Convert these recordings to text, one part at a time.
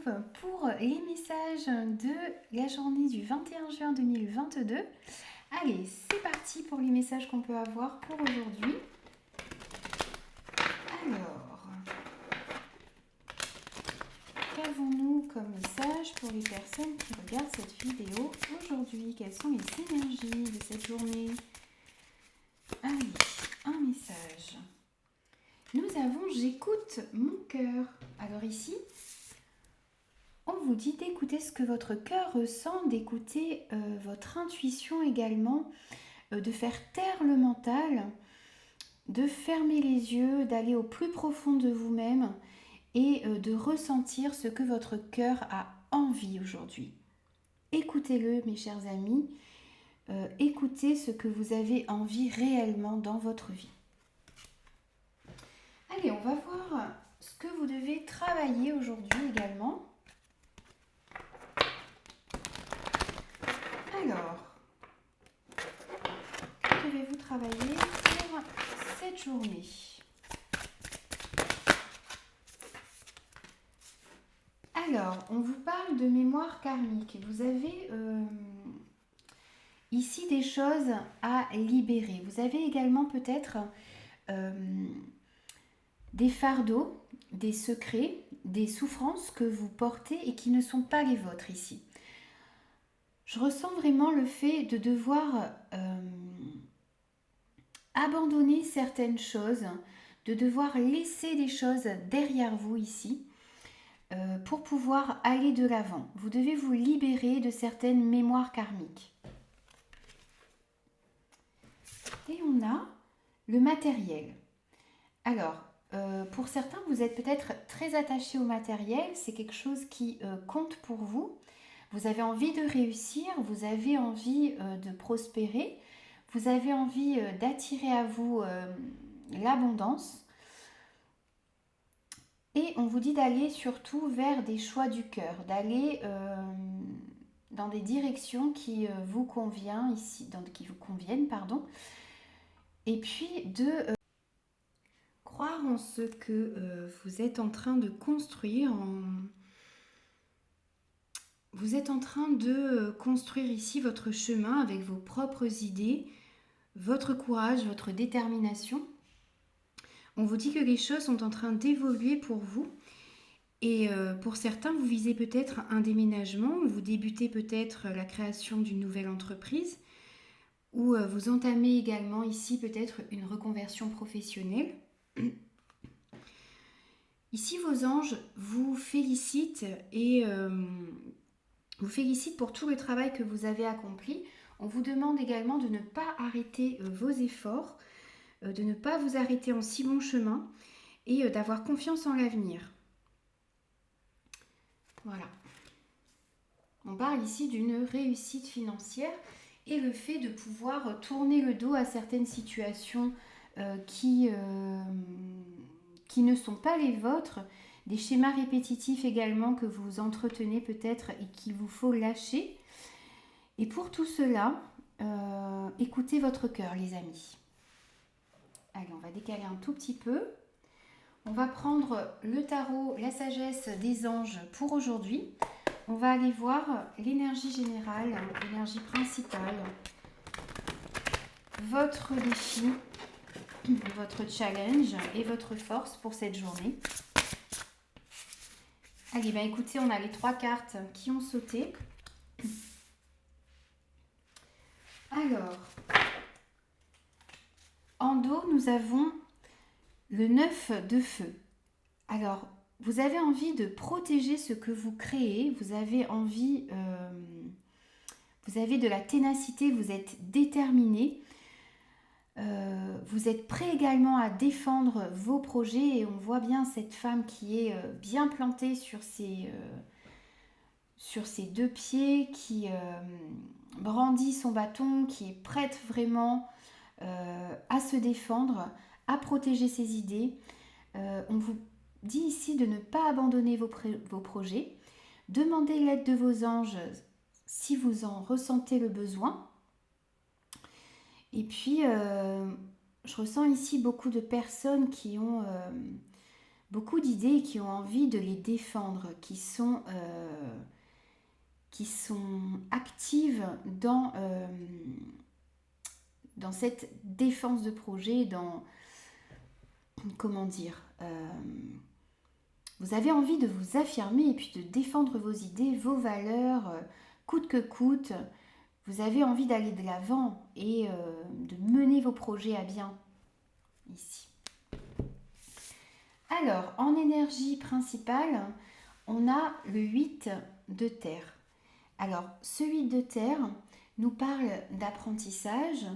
retrouve pour les messages de la journée du 21 juin 2022. Allez, c'est parti pour les messages qu'on peut avoir pour aujourd'hui. Alors, qu'avons-nous comme message pour les personnes qui regardent cette vidéo aujourd'hui? Quelles sont les énergies de cette journée? Allez, un message. Nous avons « J'écoute mon cœur ». Alors ici, on vous dit d'écouter ce que votre cœur ressent, d'écouter votre intuition également, de faire taire le mental, de fermer les yeux, d'aller au plus profond de vous-même et de ressentir ce que votre cœur a envie aujourd'hui. Écoutez-le, mes chers amis, écoutez ce que vous avez envie réellement dans votre vie. Allez, on va voir ce que vous devez travailler aujourd'hui également. Alors, que devez-vous travailler pour cette journée? Alors, on vous parle de mémoire karmique. Vous avez ici des choses à libérer. Vous avez également peut-être des fardeaux, des secrets, des souffrances que vous portez et qui ne sont pas les vôtres ici. Je ressens vraiment le fait de devoir abandonner certaines choses, de devoir laisser des choses derrière vous ici pour pouvoir aller de l'avant. Vous devez vous libérer de certaines mémoires karmiques. Et on a le matériel. Alors, pour certains, vous êtes peut-être très attachés au matériel, c'est quelque chose qui compte pour vous. Vous avez envie de réussir, vous avez envie de prospérer, vous avez envie d'attirer à vous l'abondance. Et on vous dit d'aller surtout vers des choix du cœur, d'aller dans des directions qui vous conviennent ici, qui vous conviennent, pardon. Et puis de croire en ce que vous êtes en train de construire. Vous êtes en train de construire ici votre chemin avec vos propres idées, votre courage, votre détermination. On vous dit que les choses sont en train d'évoluer pour vous. Et pour certains, vous visez peut-être un déménagement, vous débutez peut-être la création d'une nouvelle entreprise, ou vous entamez également ici peut-être une reconversion professionnelle. Ici, vos anges vous félicitent et vous félicitent pour tout le travail que vous avez accompli. On vous demande également de ne pas arrêter vos efforts, de ne pas vous arrêter en si bon chemin et d'avoir confiance en l'avenir. Voilà. On parle ici d'une réussite financière et le fait de pouvoir tourner le dos à certaines situations qui ne sont pas les vôtres, des schémas répétitifs également que vous entretenez peut-être et qu'il vous faut lâcher. Et pour tout cela, écoutez votre cœur, les amis. Allez, on va décaler un tout petit peu. On va prendre le tarot, la sagesse des anges pour aujourd'hui. On va aller voir l'énergie générale, l'énergie principale, votre défi, votre challenge et votre force pour cette journée. Allez, ben écoutez, on a les 3 cartes qui ont sauté. Alors, en dos, nous avons le 9 de feu. Alors, vous avez envie de protéger ce que vous créez, vous avez envie, vous avez de la ténacité, vous êtes déterminé, vous êtes prêt également à défendre vos projets et on voit bien cette femme qui est bien plantée sur ses 2 pieds, qui brandit son bâton, qui est prête vraiment à se défendre, à protéger ses idées. On vous dit ici de ne pas abandonner vos projets. Demandez l'aide de vos anges si vous en ressentez le besoin. Et puis, je ressens ici beaucoup de personnes qui ont beaucoup d'idées et qui ont envie de les défendre, qui sont actives dans cette défense de projet, comment dire, vous avez envie de vous affirmer et puis de défendre vos idées, vos valeurs, coûte que coûte. Vous avez envie d'aller de l'avant et de mener vos projets à bien ici. Alors, en énergie principale, on a le 8 de terre. Alors, ce 8 de terre nous parle d'apprentissage.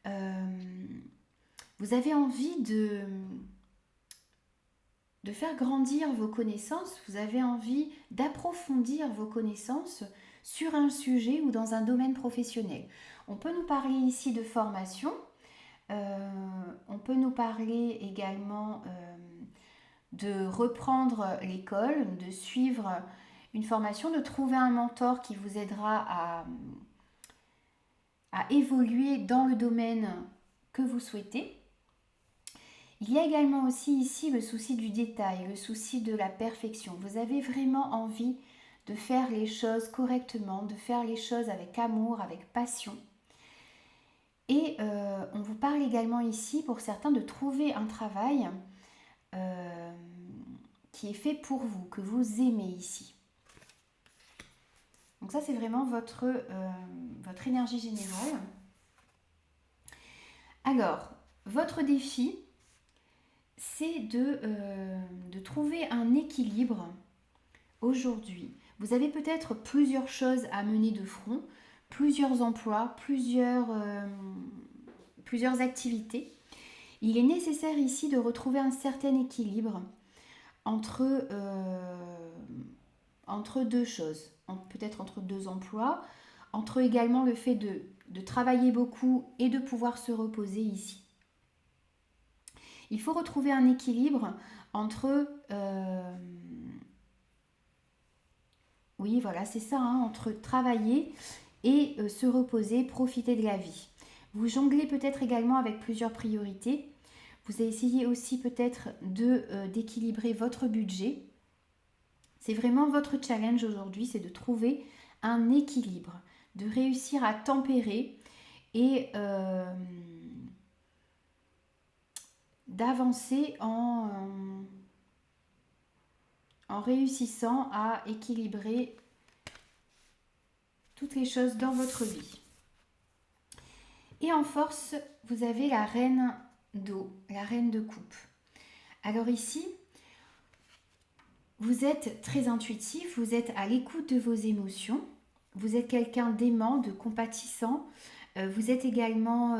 Vous avez envie de faire grandir vos connaissances, vous avez envie d'approfondir vos connaissances sur un sujet ou dans un domaine professionnel. On peut nous parler ici de formation, on peut nous parler également de reprendre l'école, de suivre une formation, de trouver un mentor qui vous aidera à évoluer dans le domaine que vous souhaitez. Il y a également aussi ici le souci du détail, le souci de la perfection. Vous avez vraiment envie de faire les choses correctement, de faire les choses avec amour, avec passion. Et on vous parle également ici, pour certains, de trouver un travail qui est fait pour vous, que vous aimez ici. Donc ça, c'est vraiment votre énergie générale. Alors, votre défi, c'est de trouver un équilibre aujourd'hui. Vous avez peut-être plusieurs choses à mener de front, plusieurs emplois, plusieurs activités. Il est nécessaire ici de retrouver un certain équilibre entre deux choses, peut-être entre deux emplois, entre également le fait de travailler beaucoup et de pouvoir se reposer ici. Il faut retrouver un équilibre entre... oui, voilà, c'est ça, hein, entre travailler et se reposer, profiter de la vie. Vous jonglez peut-être également avec plusieurs priorités. Vous essayez aussi peut-être d'équilibrer votre budget. C'est vraiment votre challenge aujourd'hui, c'est de trouver un équilibre, de réussir à tempérer et d'avancer en réussissant à équilibrer toutes les choses dans votre vie. Et en force, vous avez la reine d'eau, la reine de coupe. Alors ici, vous êtes très intuitif, vous êtes à l'écoute de vos émotions, vous êtes quelqu'un d'aimant, de compatissant, vous êtes également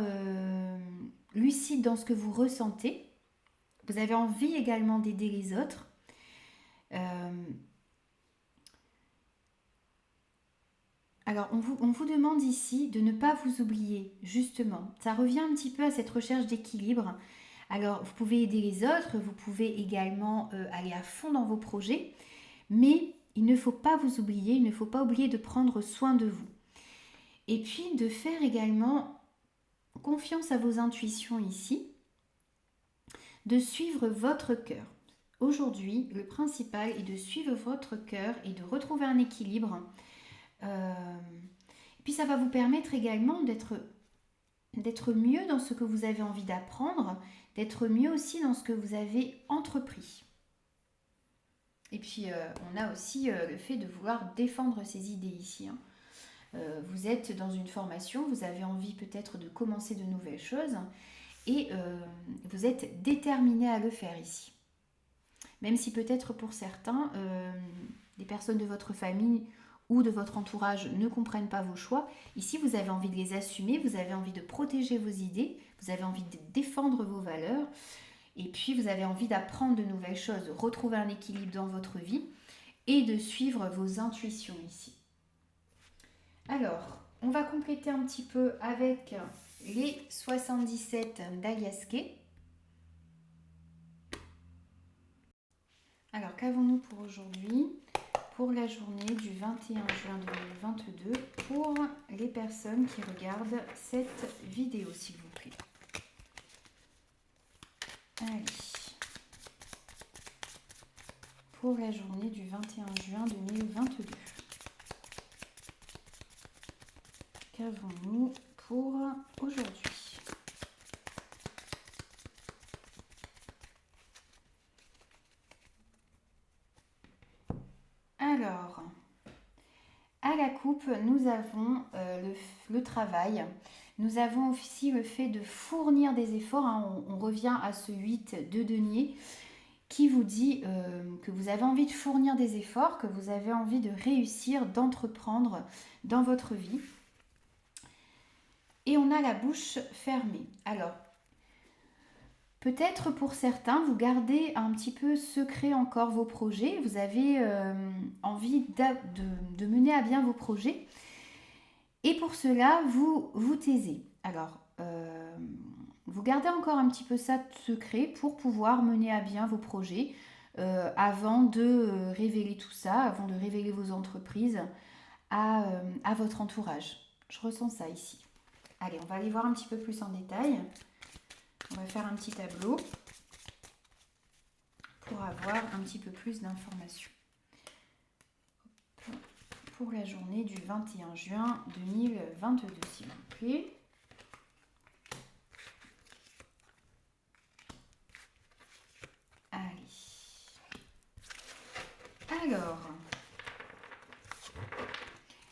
lucide dans ce que vous ressentez, vous avez envie également d'aider les autres. Alors, on vous demande ici de ne pas vous oublier, justement. Ça revient un petit peu à cette recherche d'équilibre. Alors, vous pouvez aider les autres, vous pouvez également aller à fond dans vos projets, mais il ne faut pas vous oublier, il ne faut pas oublier de prendre soin de vous. Et puis, de faire également confiance à vos intuitions ici, de suivre votre cœur. Aujourd'hui, le principal est de suivre votre cœur et de retrouver un équilibre. Et puis ça va vous permettre également d'être mieux dans ce que vous avez envie d'apprendre, d'être mieux aussi dans ce que vous avez entrepris. Et puis on a aussi le fait de vouloir défendre ses idées ici. Vous êtes dans une formation, vous avez envie peut-être de commencer de nouvelles choses et vous êtes déterminé à le faire ici. Même si peut-être pour certains, des personnes de votre famille ou de votre entourage ne comprennent pas vos choix, ici vous avez envie de les assumer, vous avez envie de protéger vos idées, vous avez envie de défendre vos valeurs, et puis vous avez envie d'apprendre de nouvelles choses, retrouver un équilibre dans votre vie et de suivre vos intuitions ici. Alors, on va compléter un petit peu avec les 77 d'Aliaské. Alors, qu'avons-nous pour aujourd'hui ? Pour la journée du 21 juin 2022 pour les personnes qui regardent cette vidéo, s'il vous plaît. Allez. pour la journée du 21 juin 2022. Qu'avons-nous pour aujourd'hui? Alors, à la coupe, nous avons le travail. Nous avons aussi le fait de fournir des efforts. Hein. On revient à ce 8 de denier qui vous dit que vous avez envie de fournir des efforts, que vous avez envie de réussir, d'entreprendre dans votre vie. Et on a la bouche fermée. Alors, peut-être pour certains, vous gardez un petit peu secret encore vos projets. Vous avez envie de mener à bien vos projets. Et pour cela, vous vous taisez. Alors, vous gardez encore un petit peu ça de secret pour pouvoir mener à bien vos projets avant de révéler tout ça, avant de révéler vos entreprises à votre entourage. Je ressens ça ici. Allez, on va aller voir un petit peu plus en détail. On va faire un petit tableau pour avoir un petit peu plus d'informations. Pour la journée du 21 juin 2022, s'il vous plaît.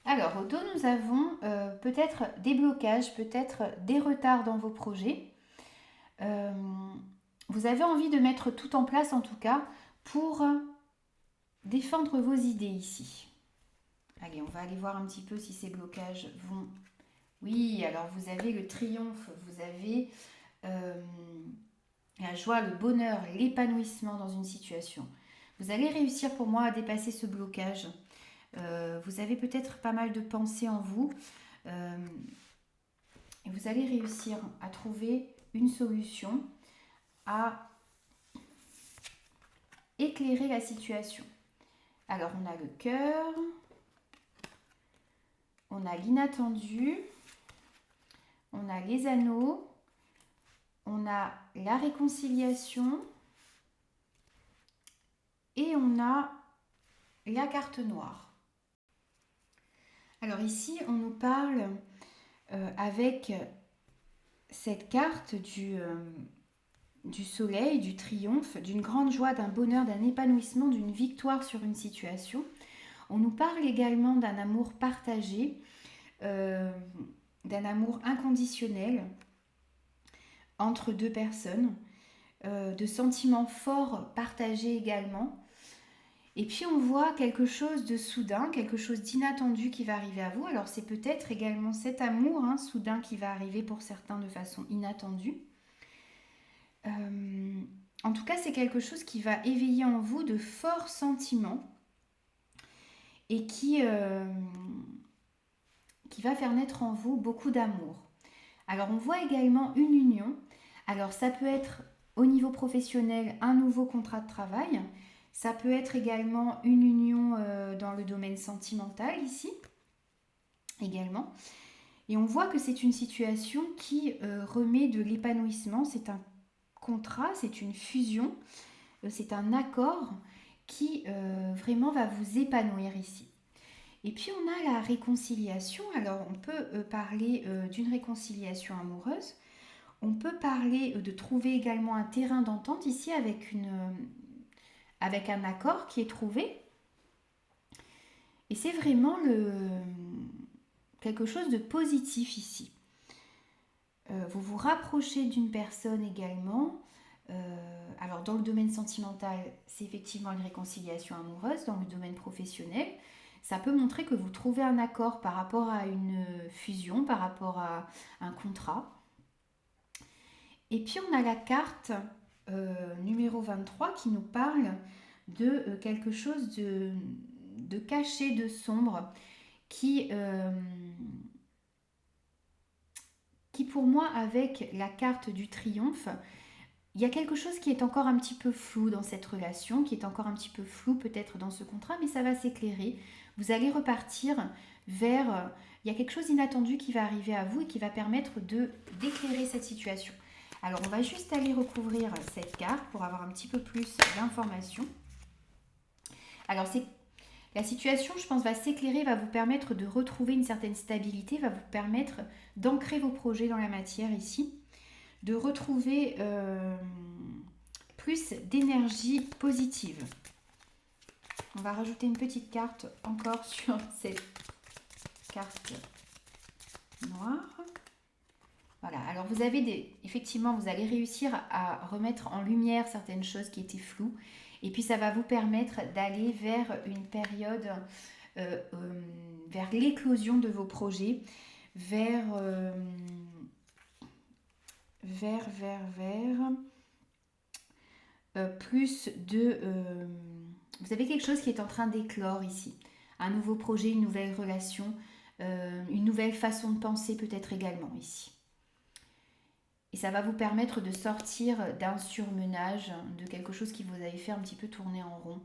Alors, au dos, nous avons peut-être des blocages, peut-être des retards dans vos projets. Vous avez envie de mettre tout en place, en tout cas, pour défendre vos idées ici. Allez, on va aller voir un petit peu si ces blocages vont... Oui, alors vous avez le triomphe, vous avez la joie, le bonheur, l'épanouissement dans une situation. Vous allez réussir pour moi à dépasser ce blocage. Vous avez peut-être pas mal de pensées en vous. Et vous allez réussir à trouver une solution, à éclairer la situation. Alors, on a le cœur, on a l'inattendu, on a les anneaux, on a la réconciliation et on a la carte noire. Alors ici, on nous parle avec cette carte du soleil, du triomphe, d'une grande joie, d'un bonheur, d'un épanouissement, d'une victoire sur une situation. On nous parle également d'un amour partagé, d'un amour inconditionnel entre deux personnes, de sentiments forts partagés également. Et puis on voit quelque chose de soudain, quelque chose d'inattendu qui va arriver à vous. Alors c'est peut-être également cet amour soudain qui va arriver pour certains de façon inattendue. En tout cas, c'est quelque chose qui va éveiller en vous de forts sentiments et qui va faire naître en vous beaucoup d'amour. Alors on voit également une union. Alors ça peut être au niveau professionnel un nouveau contrat de travail. Ça peut être également une union dans le domaine sentimental ici, également. Et on voit que c'est une situation qui remet de l'épanouissement. C'est un contrat, c'est une fusion, c'est un accord qui vraiment va vous épanouir ici. Et puis on a la réconciliation. Alors on peut parler d'une réconciliation amoureuse. On peut parler de trouver également un terrain d'entente ici avec un accord qui est trouvé. Et c'est vraiment quelque chose de positif ici. Vous vous rapprochez d'une personne également. Alors dans le domaine sentimental, c'est effectivement une réconciliation amoureuse. Dans le domaine professionnel, ça peut montrer que vous trouvez un accord par rapport à une fusion, par rapport à un contrat. Et puis on a la carte numéro 23 qui nous parle de quelque chose de caché, de sombre, qui pour moi, avec la carte du triomphe, il y a quelque chose qui est encore un petit peu flou dans cette relation, qui est encore un petit peu flou peut-être dans ce contrat, mais ça va s'éclairer. Vous allez repartir vers... il y a quelque chose d'inattendu qui va arriver à vous et qui va permettre d'éclairer cette situation. Alors, on va juste aller recouvrir cette carte pour avoir un petit peu plus d'informations. Alors, la situation, je pense, va s'éclairer, va vous permettre de retrouver une certaine stabilité, va vous permettre d'ancrer vos projets dans la matière ici, de retrouver plus d'énergie positive. On va rajouter une petite carte encore sur cette carte noire. Voilà, alors vous avez effectivement, vous allez réussir à remettre en lumière certaines choses qui étaient floues. Et puis ça va vous permettre d'aller vers une période, vers l'éclosion de vos projets, vers plus de... vous avez quelque chose qui est en train d'éclore ici. Un nouveau projet, une nouvelle relation, une nouvelle façon de penser peut-être également ici. Et ça va vous permettre de sortir d'un surmenage, de quelque chose qui vous avait fait un petit peu tourner en rond.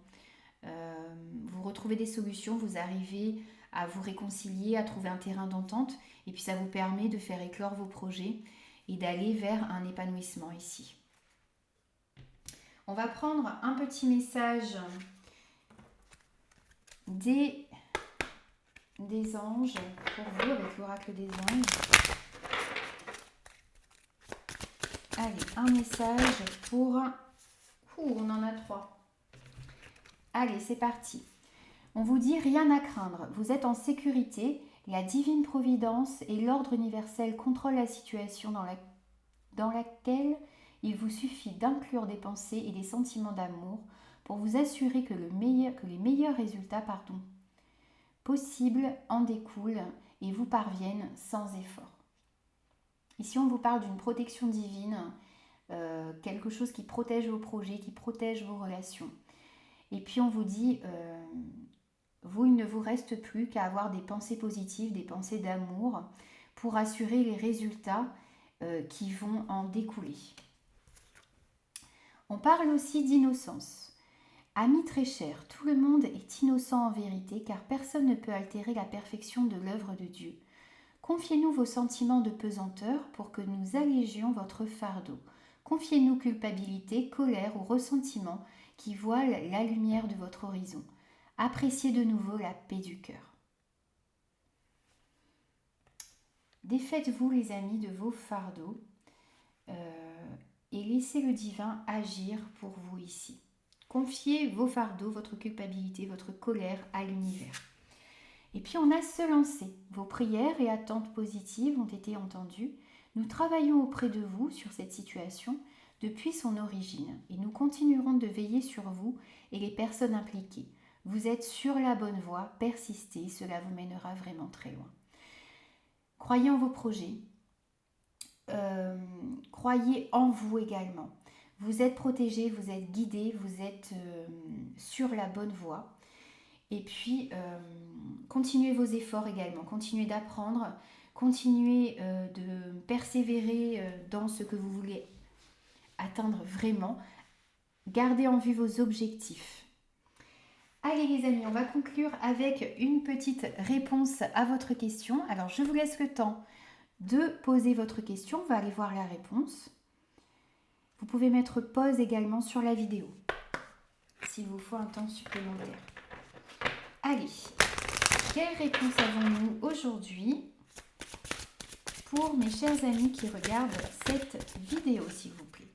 Vous retrouvez des solutions, vous arrivez à vous réconcilier, à trouver un terrain d'entente. Et puis ça vous permet de faire éclore vos projets et d'aller vers un épanouissement ici. On va prendre un petit message des anges pour vous avec l'oracle des anges. Allez, un message pour... on en a 3. Allez, c'est parti. On vous dit rien à craindre. Vous êtes en sécurité. La divine providence et l'ordre universel contrôlent la situation dans laquelle il vous suffit d'inclure des pensées et des sentiments d'amour pour vous assurer que les meilleurs résultats possibles en découlent et vous parviennent sans effort. Ici, on vous parle d'une protection divine, quelque chose qui protège vos projets, qui protège vos relations. Et puis, on vous dit, vous, il ne vous reste plus qu'à avoir des pensées positives, des pensées d'amour pour assurer les résultats qui vont en découler. On parle aussi d'innocence. Amis très chers, tout le monde est innocent en vérité, car personne ne peut altérer la perfection de l'œuvre de Dieu. Confiez-nous vos sentiments de pesanteur pour que nous allégions votre fardeau. Confiez-nous culpabilité, colère ou ressentiment qui voilent la lumière de votre horizon. Appréciez de nouveau la paix du cœur. Défaites-vous, les amis, de vos fardeaux et laissez le divin agir pour vous ici. Confiez vos fardeaux, votre culpabilité, votre colère à l'univers. Et puis on a se lancer. Vos prières et attentes positives ont été entendues. Nous travaillons auprès de vous sur cette situation depuis son origine et nous continuerons de veiller sur vous et les personnes impliquées. Vous êtes sur la bonne voie, persistez, cela vous mènera vraiment très loin. Croyez en vos projets, croyez en vous également. Vous êtes protégés, vous êtes guidés, vous êtes sur la bonne voie. Et puis, continuez vos efforts également, continuez d'apprendre, continuez de persévérer dans ce que vous voulez atteindre vraiment. Gardez en vue vos objectifs. Allez les amis, on va conclure avec une petite réponse à votre question. Alors, je vous laisse le temps de poser votre question. On va aller voir la réponse. Vous pouvez mettre pause également sur la vidéo, s'il vous faut un temps supplémentaire. Allez, quelle réponse avons-nous aujourd'hui pour mes chers amis qui regardent cette vidéo, s'il vous plaît?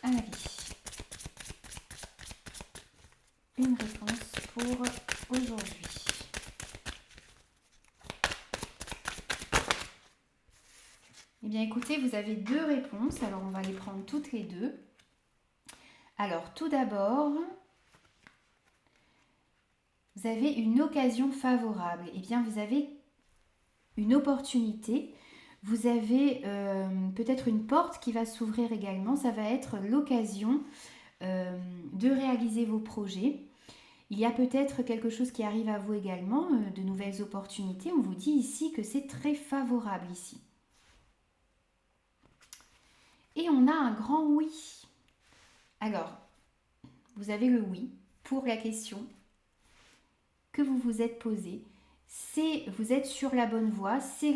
Allez, une réponse pour aujourd'hui. Eh bien, écoutez, vous avez 2 réponses. Alors, on va les prendre toutes les 2. Alors, tout d'abord, vous avez une occasion favorable. Eh bien, vous avez une opportunité. Vous avez peut-être une porte qui va s'ouvrir également. Ça va être l'occasion de réaliser vos projets. Il y a peut-être quelque chose qui arrive à vous également, de nouvelles opportunités. On vous dit ici que c'est très favorable ici. Et on a un grand oui. Alors, vous avez le oui pour la question que vous vous êtes posée. Vous êtes sur la bonne voie, c'est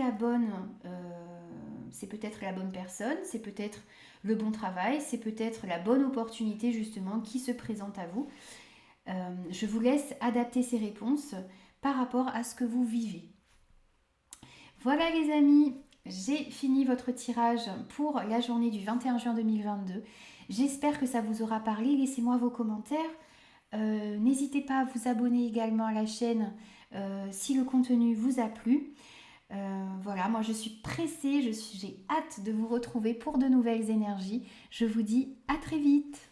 peut-être la bonne personne, c'est peut-être le bon travail, c'est peut-être la bonne opportunité justement qui se présente à vous. Je vous laisse adapter ces réponses par rapport à ce que vous vivez. Voilà les amis, j'ai fini votre tirage pour la journée du 21 juin 2022. J'espère que ça vous aura parlé. Laissez-moi vos commentaires. N'hésitez pas à vous abonner également à la chaîne si le contenu vous a plu. Voilà, moi je suis pressée, j'ai hâte de vous retrouver pour de nouvelles énergies. Je vous dis à très vite.